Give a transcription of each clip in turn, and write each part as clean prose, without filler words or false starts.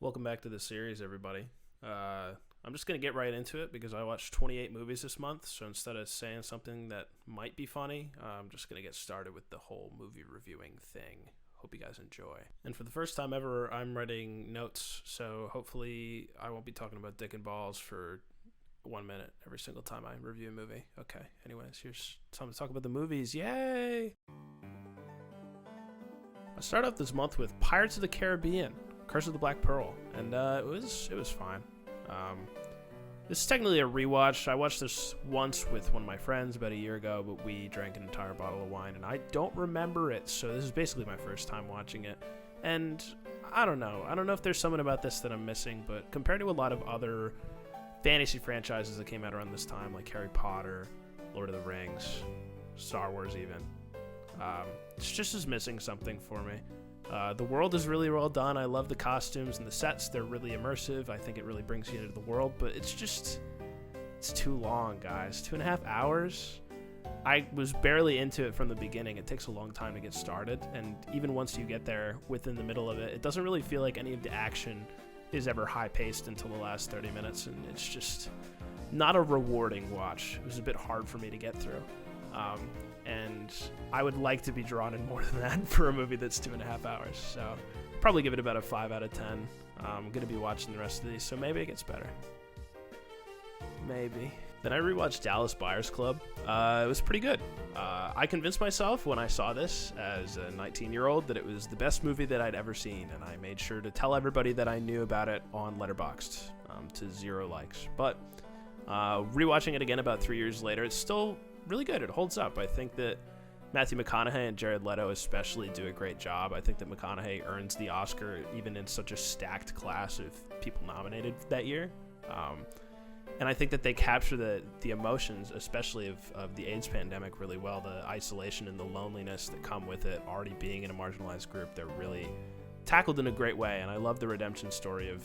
Welcome back to the series, everybody. I'm just going to get right into it because I watched 28 movies this month. So instead of saying something that might be funny, I'm just going to get started with the whole movie reviewing thing. Hope you guys enjoy. And for the first time ever, I'm writing notes. So hopefully I won't be talking about dick and balls for 1 minute every single time I review a movie. Okay, anyways, here's time to talk about the movies. Yay! I started off this month with Pirates of the Caribbean, Curse of the Black Pearl, and it was fine. This is technically a rewatch. I watched this once with one of my friends about a year ago, but we drank an entire bottle of wine, and I don't remember it, so this is basically my first time watching it. And I don't know if there's something about this that I'm missing, but compared to a lot of other fantasy franchises that came out around this time, like Harry Potter, Lord of the Rings, Star Wars even, it's just is missing something for me. The world is really well done. I love the costumes and the sets. They're really immersive. I think it really brings you into the world, but it's too long, guys. 2.5 hours. I was barely into it from the beginning. It takes a long time to get started, and even once you get there within the middle of it, it doesn't really feel like any of the action is ever high-paced until the last 30 minutes, and it's just not a rewarding watch. It was a bit hard for me to get through. And I would like to be drawn in more than that for a movie that's 2.5 hours. So probably give it about a 5 out of 10. I'm going to be watching the rest of these, so maybe it gets better. Maybe. Then I rewatched Dallas Buyers Club. It was pretty good. I convinced myself when I saw this as a 19-year-old that it was the best movie that I'd ever seen, and I made sure to tell everybody that I knew about it on Letterboxd to 0 likes. But rewatching it again about 3 years later, it's still really good. It holds up. I think that Matthew McConaughey and Jared Leto especially do a great job. I think that McConaughey earns the Oscar even in such a stacked class of people nominated that year. And I think that they capture the emotions, especially of the AIDS pandemic, really well. The isolation and the loneliness that come with it, already being in a marginalized group, they're really tackled in a great way. And I love the redemption story of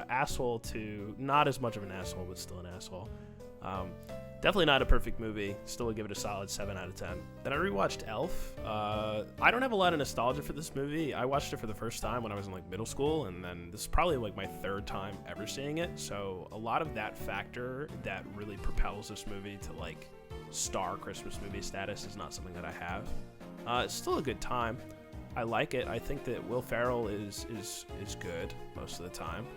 asshole to not as much of an asshole, but still an asshole. Definitely not a perfect movie. Still would give it a solid 7 out of 10. Then I rewatched Elf. I don't have a lot of nostalgia for this movie. I watched it for the first time when I was in middle school, and then this is probably my third time ever seeing it. So a lot of that factor that really propels this movie to star Christmas movie status is not something that I have. It's still a good time. I like it. I think that Will Ferrell is good most of the time.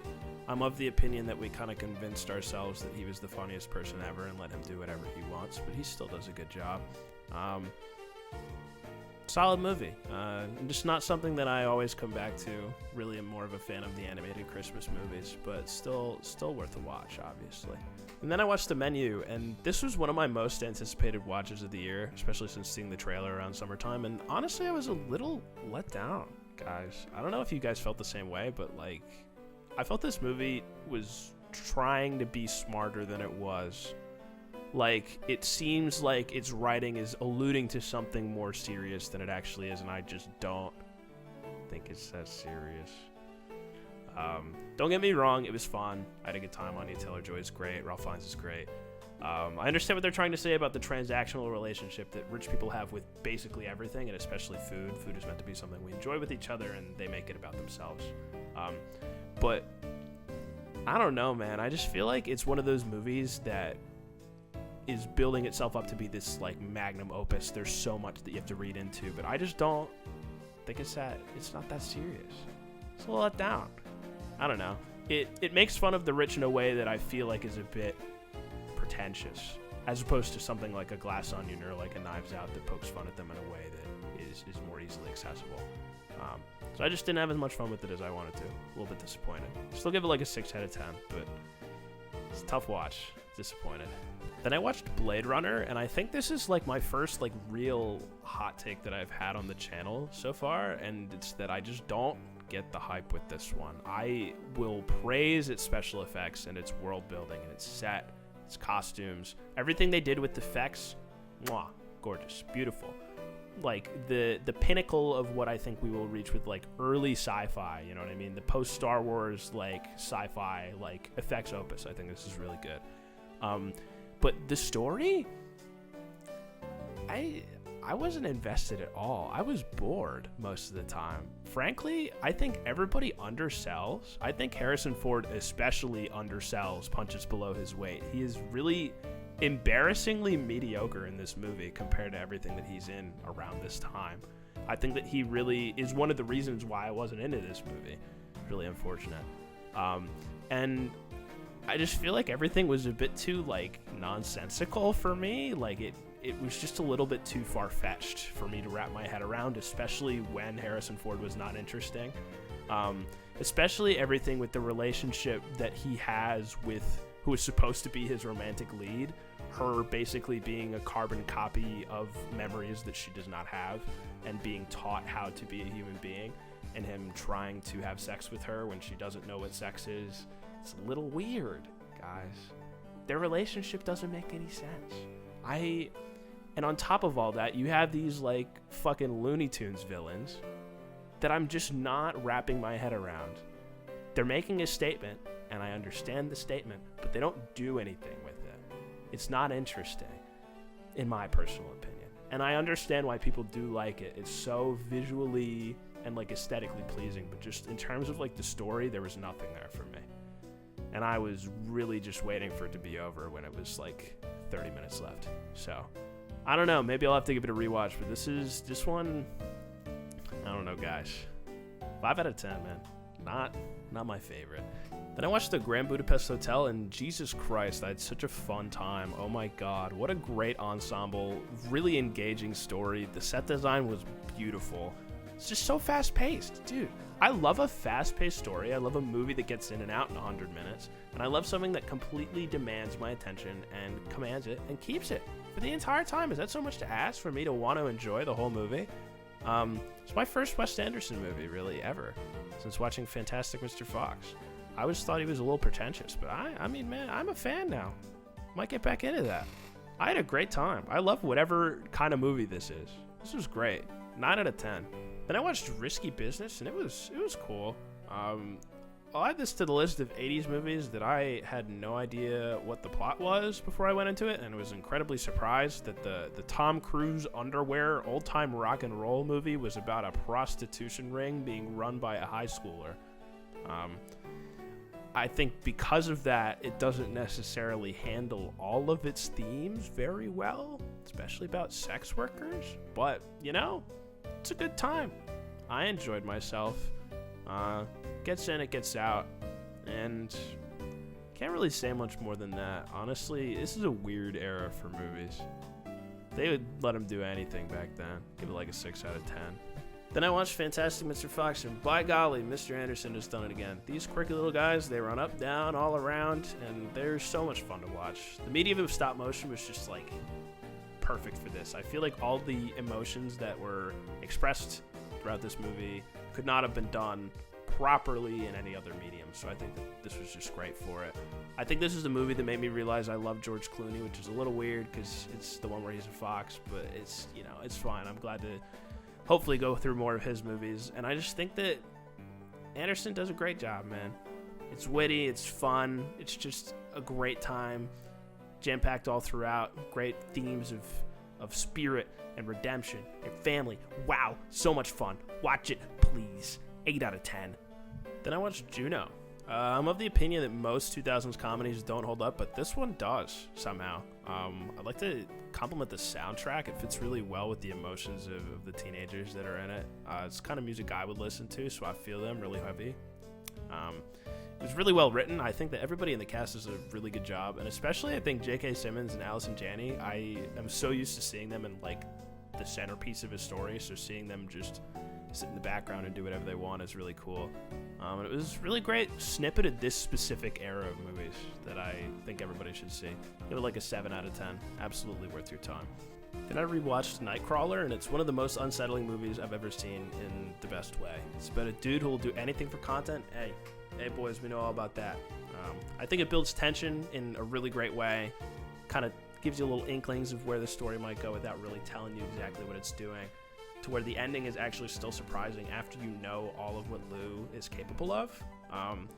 I'm of the opinion that we kind of convinced ourselves that he was the funniest person ever and let him do whatever he wants, but he still does a good job. Solid movie. Just not something that I always come back to. Really am more of a fan of the animated Christmas movies, but still worth a watch, obviously. And then I watched The Menu, and this was one of my most anticipated watches of the year, especially since seeing the trailer around summertime, and honestly, I was a little let down, guys. I don't know if you guys felt the same way, but I felt this movie was trying to be smarter than it was. It seems like its writing is alluding to something more serious than it actually is, and I just don't think it's that serious. Don't get me wrong, it was fun. I had a good time. Anya Taylor-Joy is great. Ralph Fiennes is great. I understand what they're trying to say about the transactional relationship that rich people have with basically everything, and especially food. Food is meant to be something we enjoy with each other, and they make it about themselves. But I don't know, man. I just feel like it's one of those movies that is building itself up to be this magnum opus. There's so much that you have to read into, but I just don't think it's not that serious. It's a little let down. I don't know. It makes fun of the rich in a way that I feel like is a bit pretentious, as opposed to something like a Glass Onion or a Knives Out that pokes fun at them in a way that is more easily accessible. So I just didn't have as much fun with it as I wanted to. A little bit disappointed. Still give it a 6 out of 10, but it's a tough watch. Disappointed. Then I watched Blade Runner, and I think this is my first real hot take that I've had on the channel so far, and it's that I just don't get the hype with this one. I will praise its special effects and its world building and its set, its costumes, everything they did with the effects. Mwah, gorgeous, beautiful. The pinnacle of what I think we will reach with early sci-fi, you know what I mean? The post Star Wars sci-fi effects opus. I think this is really good. But the story, I I wasn't invested at all. I was bored most of the time. Frankly, I think everybody undersells. I think Harrison Ford especially undersells Punches Below His Weight. He is really embarrassingly mediocre in this movie compared to everything that he's in around this time. I think that he really is one of the reasons why I wasn't into this movie. Really unfortunate. And I just feel like everything was a bit too like nonsensical for me. Like it was just a little bit too far-fetched for me to wrap my head around, especially when Harrison Ford was not interesting. Especially everything with the relationship that he has with who is supposed to be his romantic lead, her basically being a carbon copy of memories that she does not have and being taught how to be a human being, and him trying to have sex with her when she doesn't know what sex is. It's a little weird, guys. Their relationship doesn't make any sense. And on top of all that, you have these like fucking Looney Tunes villains that I'm just not wrapping my head around. They're making a statement, and I understand the statement, but they don't do anything with it. It's not interesting, in my personal opinion. And I understand why people do like it. It's so visually and like aesthetically pleasing, but just in terms of like the story, there was nothing there for me. And I was really just waiting for it to be over when it was like 30 minutes left. So I don't know, maybe I'll have to give it a rewatch, but this one, I don't know, guys. 5 out of 10, man. Not my favorite. Then I watched the Grand Budapest Hotel, and Jesus Christ, I had such a fun time. Oh my God, what a great ensemble, really engaging story. The set design was beautiful. It's just so fast-paced, dude. I love a fast-paced story. I love a movie that gets in and out in 100 minutes, and I love something that completely demands my attention and commands it and keeps it for the entire time. Is that so much to ask for me to want to enjoy the whole movie? It's my first Wes Anderson movie, really, ever, since watching Fantastic Mr. Fox. I always thought he was a little pretentious, but I mean, man, I'm a fan now. Might get back into that. I had a great time. I love whatever kind of movie this is. This was great. 9 out of 10. Then I watched Risky Business, and it was cool. I'll add this to the list of 80s movies that I had no idea what the plot was before I went into it, and was incredibly surprised that the Tom Cruise underwear old-time rock and roll movie was about a prostitution ring being run by a high schooler. I think because of that, it doesn't necessarily handle all of its themes very well, especially about sex workers, but, you know, it's a good time. I enjoyed myself. Gets in, it gets out, and can't really say much more than that. Honestly, this is a weird era for movies. They would let them do anything back then. Give it like a 6 out of 10. Then I watched Fantastic Mr. Fox, and by golly, Mr. Anderson has done it again. These quirky little guys, they run up, down, all around, and they're so much fun to watch. The medium of stop motion was just like perfect for this. I feel like all the emotions that were expressed throughout this movie could not have been done properly in any other medium, so I think that this was just great for it. I think this is the movie that made me realize I love George Clooney, which is a little weird because it's the one where he's a fox, but it's, you know, it's fine. I'm glad to hopefully go through more of his movies, and I just think that Anderson does a great job, man. It's witty, it's fun, it's just a great time, jam-packed all throughout, great themes of spirit and redemption and family. Wow, so much fun. Watch it, please. 8 out of 10. Then I watched Juno. I'm of the opinion that most 2000s comedies don't hold up, but this one does somehow. I'd like to compliment the soundtrack. It fits really well with the emotions of the teenagers that are in it. It's the kind of music I would listen to, so I feel them really heavy. It was really well written. I think that everybody in the cast does a really good job, and especially I think J.K. Simmons and Allison Janney. I am so used to seeing them in like the centerpiece of a story, so seeing them just sit in the background and do whatever they want is really cool. And it was really great snippet of this specific era of movies that I think everybody should see. Give it like a 7 out of 10. Absolutely worth your time. Then I rewatched Nightcrawler, and it's one of the most unsettling movies I've ever seen in the best way. It's about a dude who will do anything for content. Hey boys, we know all about that. I think it builds tension in a really great way. Kind of gives you little inklings of where the story might go without really telling you exactly what it's doing, to where the ending is actually still surprising after you know all of what Lou is capable of.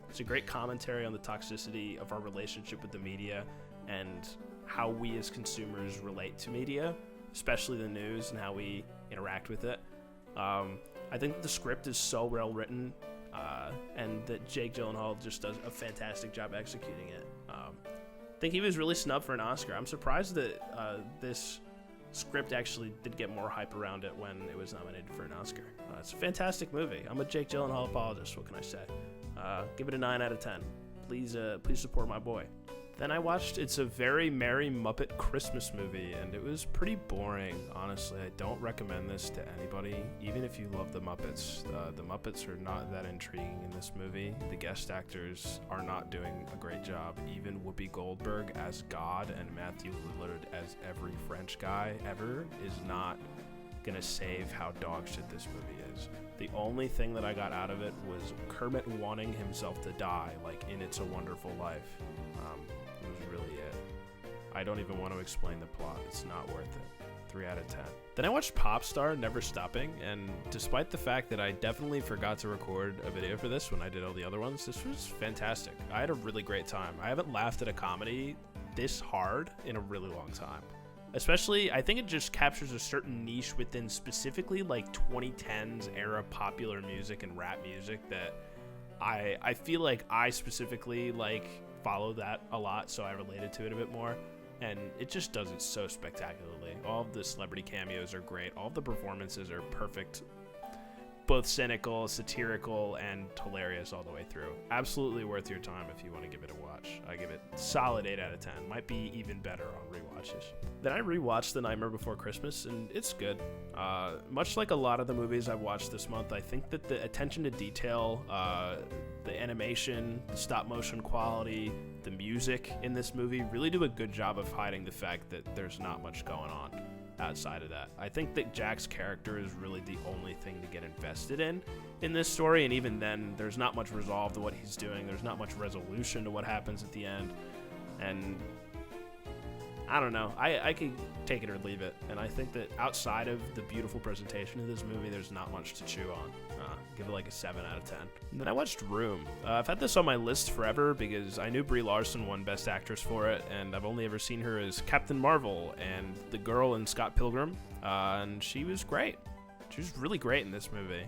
It's a great commentary on the toxicity of our relationship with the media and how we as consumers relate to media. especially the news and how we interact with it. I think that the script is so well written, and that Jake Gyllenhaal just does a fantastic job executing it. I think he was really snubbed for an Oscar. I'm surprised that this script actually did get more hype around it when it was nominated for an Oscar. It's a fantastic movie. I'm a Jake Gyllenhaal apologist. What can I say? Give it a 9 out of 10. Please support my boy. Then I watched It's a Very Merry Muppet Christmas Movie, and it was pretty boring, honestly. I don't recommend this to anybody, even if you love the Muppets. The Muppets are not that intriguing in this movie. The guest actors are not doing a great job. Even Whoopi Goldberg as God and Matthew Lillard as every French guy ever is not gonna save how dog shit this movie is. The only thing that I got out of it was Kermit wanting himself to die, like in It's a Wonderful Life. It was really it. I don't even want to explain the plot. It's not worth it. 3 out of 10. Then I watched Popstar Never Stopping, and despite the fact that I definitely forgot to record a video for this when I did all the other ones, this was fantastic. I had a really great time. I haven't laughed at a comedy this hard in a really long time. Especially, I think it just captures a certain niche within specifically like 2010s era popular music and rap music that I feel like I specifically like follow that a lot, so I related to it a bit more. And it just does it so spectacularly. All of the celebrity cameos are great. All of the performances are perfect. Both cynical, satirical, and hilarious all the way through. Absolutely worth your time if you want to give it a watch. I give it solid 8 out of 10. Might be even better on rewatches. Then I rewatched The Nightmare Before Christmas, and it's good. Much like a lot of the movies I've watched this month, I think that the attention to detail, the animation, the stop motion quality, the music in this movie really do a good job of hiding the fact that there's not much going on outside of that. I think that Jack's character is really the only thing to get invested in this story, and even then there's not much resolve to what he's doing. There's not much resolution to what happens at the end, and I don't know. I could take it or leave it, and I think that outside of the beautiful presentation of this movie, there's not much to chew on. Give it like a 7 out of 10. And then I watched Room. I've had this on my list forever because I knew Brie Larson won Best Actress for it, and I've only ever seen her as Captain Marvel and the girl in Scott Pilgrim, and she was great. She was really great in this movie.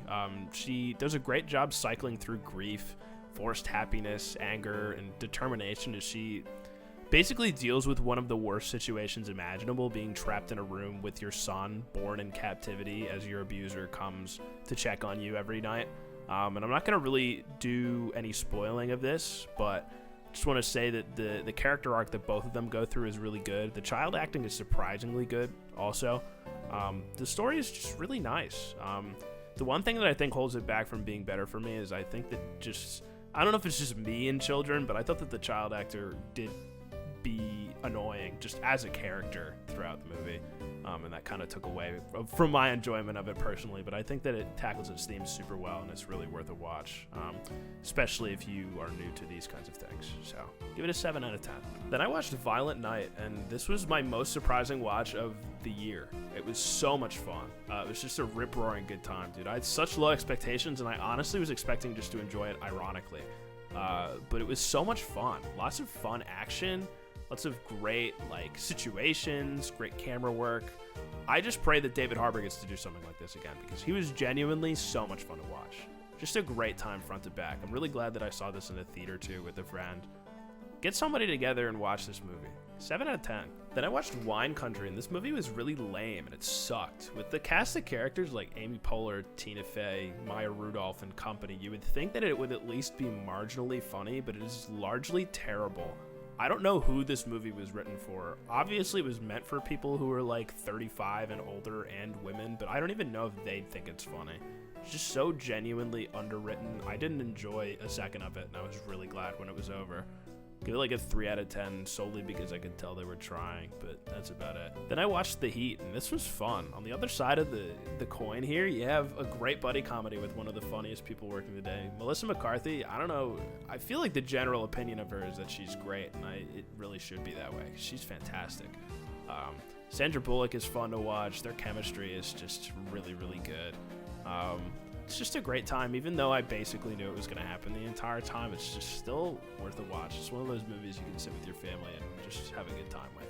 She does a great job cycling through grief, forced happiness, anger, and determination as she basically deals with one of the worst situations imaginable, being trapped in a room with your son, born in captivity, as your abuser comes to check on you every night. And I'm not going to really do any spoiling of this, but just want to say that the character arc that both of them go through is really good. The child acting is surprisingly good also. The story is just really nice. The one thing that I think holds it back from being better for me is I think that I don't know if it's just me and children, but I thought that the child actor did be annoying just as a character throughout the movie, and that kind of took away from my enjoyment of it personally, but I think that it tackles its themes super well, and it's really worth a watch, especially if you are new to these kinds of things. So give it a 7 out of 10. Then I watched Violent Night, and this was my most surprising watch of the year. It was so much fun. It was just a rip-roaring good time, dude. I had such low expectations, and I honestly was expecting just to enjoy it ironically, but it was so much fun. Lots of fun action, lots of great situations, great camera work. I just pray that David Harbour gets to do something like this again because he was genuinely so much fun to watch. Just a great time front to back. I'm really glad that I saw this in a theater too with a friend. Get somebody together and watch this movie. 7 out of 10. Then I watched Wine Country, and this movie was really lame and it sucked. With the cast of characters like Amy Poehler, Tina Fey, Maya Rudolph, and company, you would think that it would at least be marginally funny, but it is largely terrible. I don't know who this movie was written for. Obviously, it was meant for people who are like 35 and older and women, but I don't even know if they'd think it's funny. It's just so genuinely underwritten. I didn't enjoy a second of it, and I was really glad when it was over. Give it like a 3 out of 10 solely because I could tell they were trying, but that's about it. Then I watched The Heat, and this was fun. On the other side of the coin here, you have a great buddy comedy with one of the funniest people working today. Melissa McCarthy, I don't know, I feel like the general opinion of her is that she's great, and it really should be that way. She's fantastic. Sandra Bullock is fun to watch. Their chemistry is just really, really good. It's just a great time, even though I basically knew it was going to happen the entire time. It's just still worth a watch. It's one of those movies you can sit with your family and just have a good time with.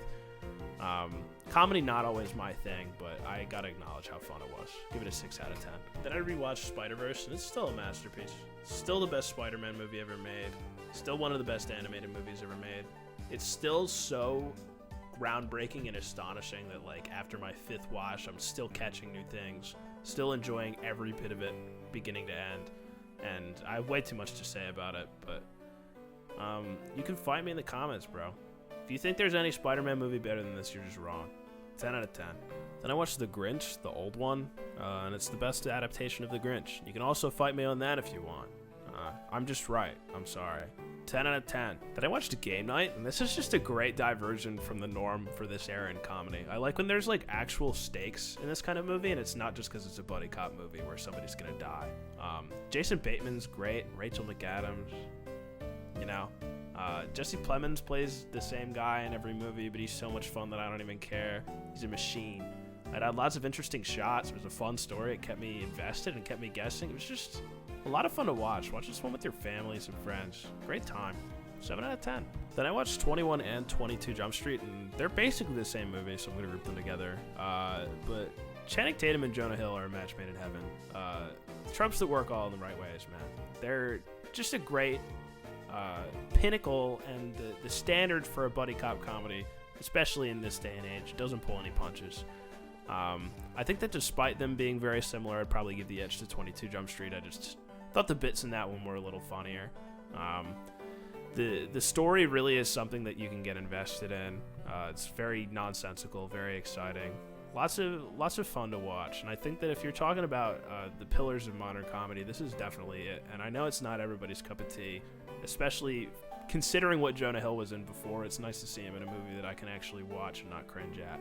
Comedy not always my thing, but I gotta acknowledge how fun it was. Give it a 6 out of 10. Then I rewatched Spider-Verse, and it's still a masterpiece. Still the best Spider-Man movie ever made. Still one of the best animated movies ever made. It's still so groundbreaking and astonishing that, like, after my 5th watch, I'm still catching new things, still enjoying every bit of it, beginning to end. And I have way too much to say about it, but you can find me in the comments, bro. If you think there's any Spider-Man movie better than this, you're just wrong. 10 out of 10. Then I watched The Grinch, the old one, and it's the best adaptation of The Grinch. You can also fight me on that if you want. I'm just right. I'm sorry. 10 out of 10. Then I watched Game Night, and this is just a great diversion from the norm for this era in comedy. I like when there's like actual stakes in this kind of movie, and it's not just because it's a buddy cop movie where somebody's gonna die. Jason Bateman's great. Rachel McAdams, you know. Jesse Plemons plays the same guy in every movie, but he's so much fun that I don't even care. He's a machine. It had lots of interesting shots. It was a fun story. It kept me invested and kept me guessing. It was just a lot of fun to watch. Watch this one with your families and friends. Great time. 7 out of 10. Then I watched 21 and 22 Jump Street, and they're basically the same movie, so I'm going to group them together. But Channing Tatum and Jonah Hill are a match made in heaven. Tropes that work all in the right ways, man. They're just a great pinnacle and the standard for a buddy cop comedy, especially in this day and age. Doesn't pull any punches. I think that despite them being very similar, I'd probably give the edge to 22 Jump Street. I just thought the bits in that one were a little funnier. The story really is something that you can get invested in. It's very nonsensical, very exciting. Lots of fun to watch, and I think that if you're talking about the pillars of modern comedy, this is definitely it. And I know it's not everybody's cup of tea, especially considering what Jonah Hill was in before. It's nice to see him in a movie that I can actually watch and not cringe at.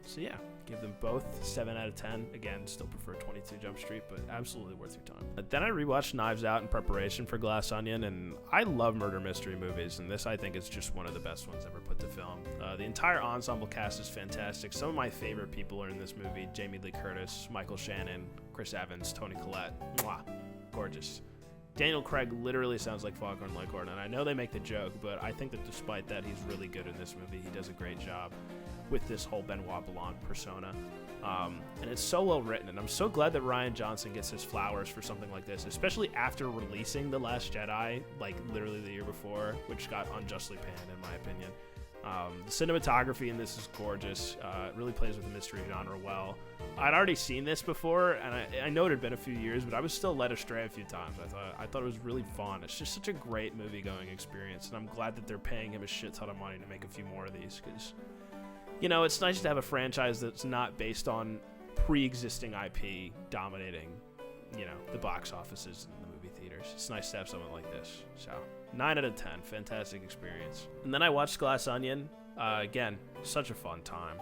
So yeah, give them both 7 out of 10. Again, still prefer 22 Jump Street, but absolutely worth your time. Then I rewatched Knives Out in preparation for Glass Onion, and I love murder mystery movies, and this I think is just one of the best ones ever put to film. The entire ensemble cast is fantastic. Some of my favorite people are in this movie: Jamie Lee Curtis, Michael Shannon, Chris Evans, Toni Collette. Mwah, gorgeous. Daniel Craig literally sounds like Foghorn Leghorn, and I know they make the joke, but I think that despite that, he's really good in this movie. He does a great job with this whole Benoit Blanc persona. And it's so well written, and I'm so glad that Rian Johnson gets his flowers for something like this, especially after releasing The Last Jedi, like literally the year before, which got unjustly panned, in my opinion. The cinematography in this is gorgeous. It really plays with the mystery genre well. I'd already seen this before, and I know it had been a few years, but I was still led astray a few times. I thought it was really fun. It's just such a great movie-going experience, and I'm glad that they're paying him a shit ton of money to make a few more of these, because, you know, it's nice to have a franchise that's not based on pre-existing IP dominating, you know, the box offices and the movie theaters. It's nice to have something like this. So 9 out of 10, fantastic experience. And then I watched Glass Onion. Again, such a fun time.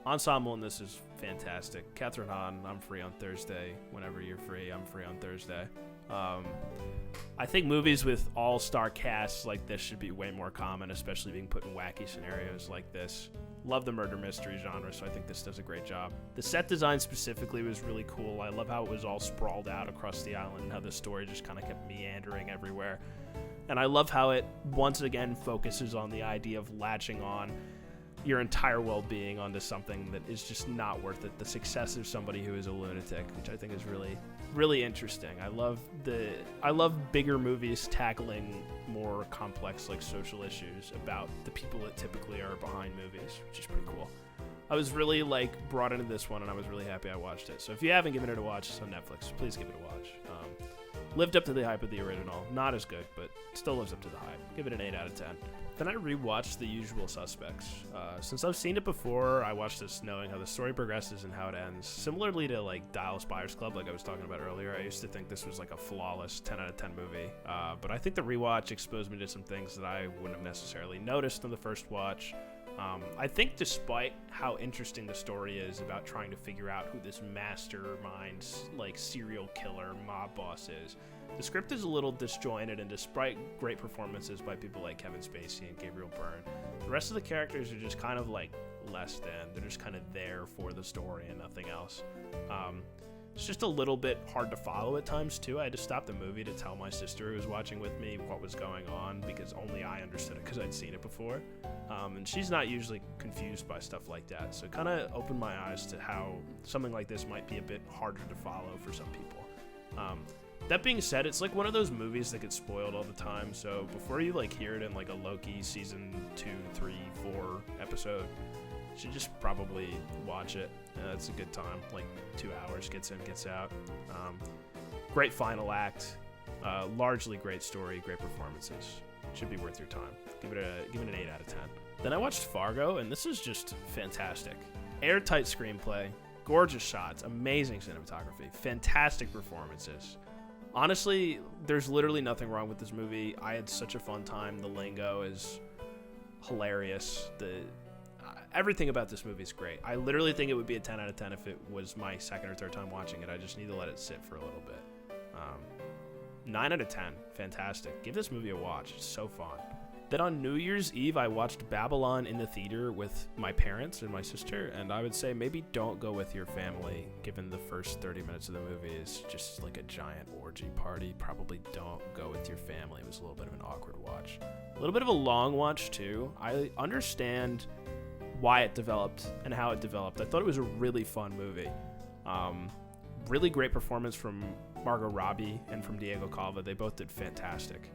Ensemble in this is fantastic. Catherine Hahn, I'm free on Thursday. Whenever you're free, I'm free on Thursday. I think movies with all-star casts like this should be way more common, especially being put in wacky scenarios like this. Love the murder mystery genre, so I think this does a great job. The set design specifically was really cool. I love how it was all sprawled out across the island and how the story just kind of kept meandering everywhere. And I love how it, once again, focuses on the idea of latching on your entire well-being onto something that is just not worth it. The success of somebody who is a lunatic, which I think is really, really interesting. I love bigger movies tackling more complex, like, social issues about the people that typically are behind movies, which is pretty cool. I was really, like, brought into this one, and I was really happy I watched it. So if you haven't given it a watch, it's on Netflix. Please give it a watch. Lived up to the hype of the original. Not as good, but still lives up to the hype. Give it an 8 out of 10. Then I rewatched The Usual Suspects. Since I've seen it before, I watched this knowing how the story progresses and how it ends. Similarly to, like, Dallas Buyers Club, like I was talking about earlier, I used to think this was like a flawless 10 out of 10 movie. But I think the rewatch exposed me to some things that I wouldn't have necessarily noticed in the first watch. I think despite how interesting the story is about trying to figure out who this mastermind, like, serial killer mob boss is, the script is a little disjointed, and despite great performances by people like Kevin Spacey and Gabriel Byrne, the rest of the characters are just kind of like less than. They're just kind of there for the story and nothing else. It's just a little bit hard to follow at times too. I had to stop the movie to tell my sister who was watching with me what was going on, because only I understood it because I'd seen it before. And she's not usually confused by stuff like that. So it kind of opened my eyes to how something like this might be a bit harder to follow for some people. That being said, it's like one of those movies that gets spoiled all the time. So before you like hear it in like a Loki season 2, 3, 4 episode, you should just probably watch it. It's a good time, like 2 hours, gets in, gets out. Great final act, largely great story, great performances. Should be worth your time. Give it an 8 out of 10. Then I watched Fargo, and this is just fantastic. Airtight screenplay, gorgeous shots, amazing cinematography, fantastic performances. Honestly, there's literally nothing wrong with this movie. I had such a fun time. The lingo is hilarious. Everything about this movie is great. I literally think it would be a 10 out of 10 if it was my second or third time watching it. I just need to let it sit for a little bit. 9 out of 10. Fantastic. Give this movie a watch. It's so fun. Then on New Year's Eve, I watched Babylon in the theater with my parents and my sister, and I would say maybe don't go with your family, given the first 30 minutes of the movie is just like a giant orgy party. Probably don't go with your family. It was a little bit of an awkward watch. A little bit of a long watch, too. I understand why it developed and how it developed. I thought it was a really fun movie. Really great performance from Margot Robbie and from Diego Calva. They both did fantastic.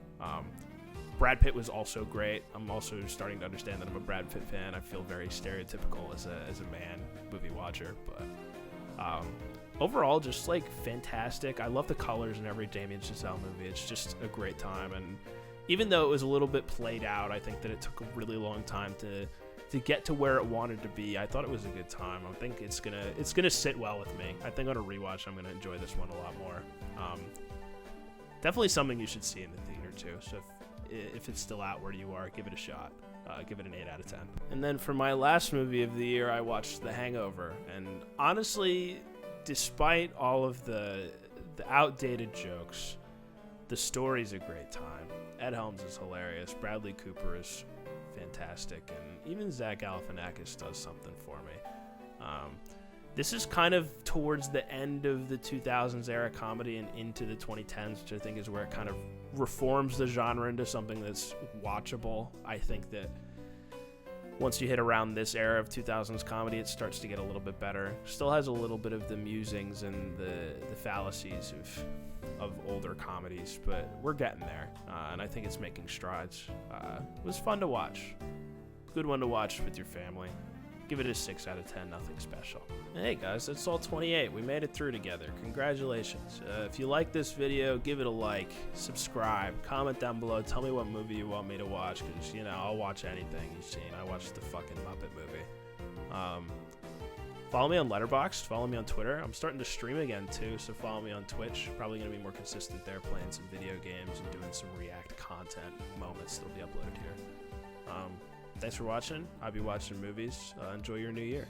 Brad Pitt was also great. I'm also starting to understand that I'm a Brad Pitt fan. I feel very stereotypical as a man movie watcher, but overall, just like fantastic. I love the colors in every Damien Chazelle movie. It's just a great time, and even though it was a little bit played out, I think that it took a really long time to get to where it wanted to be. I thought it was a good time. I think it's gonna sit well with me. I think on a rewatch, I'm gonna enjoy this one a lot more. Definitely something you should see in the theater too. So if it's still out where you are, give it a shot. Give it an 8 out of 10. And then for my last movie of the year, I watched The Hangover. And honestly, despite all of the outdated jokes, the story's a great time. Ed Helms is hilarious. Bradley Cooper is fantastic, and even Zach Galifianakis does something for me. This is kind of towards the end of the 2000s era comedy and into the 2010s, which I think is where it kind of reforms the genre into something that's watchable. I think that once you hit around this era of 2000s comedy, it starts to get a little bit better. Still has a little bit of the musings and the fallacies of older comedies, but we're getting there, and I think it's making strides. It was fun to watch. Good one to watch with your family. Give it a 6 out of 10, nothing special. And hey guys, that's all 28. We made it through together. Congratulations. If you like this video, give it a like, subscribe, comment down below, tell me what movie you want me to watch, because, you know, I'll watch anything you've seen. I watched the fucking Muppet movie. Follow me on Letterboxd, follow me on Twitter. I'm starting to stream again too, so follow me on Twitch. Probably going to be more consistent there, playing some video games and doing some React content moments that'll be uploaded here. Thanks for watching. I'll be watching movies. Enjoy your new year.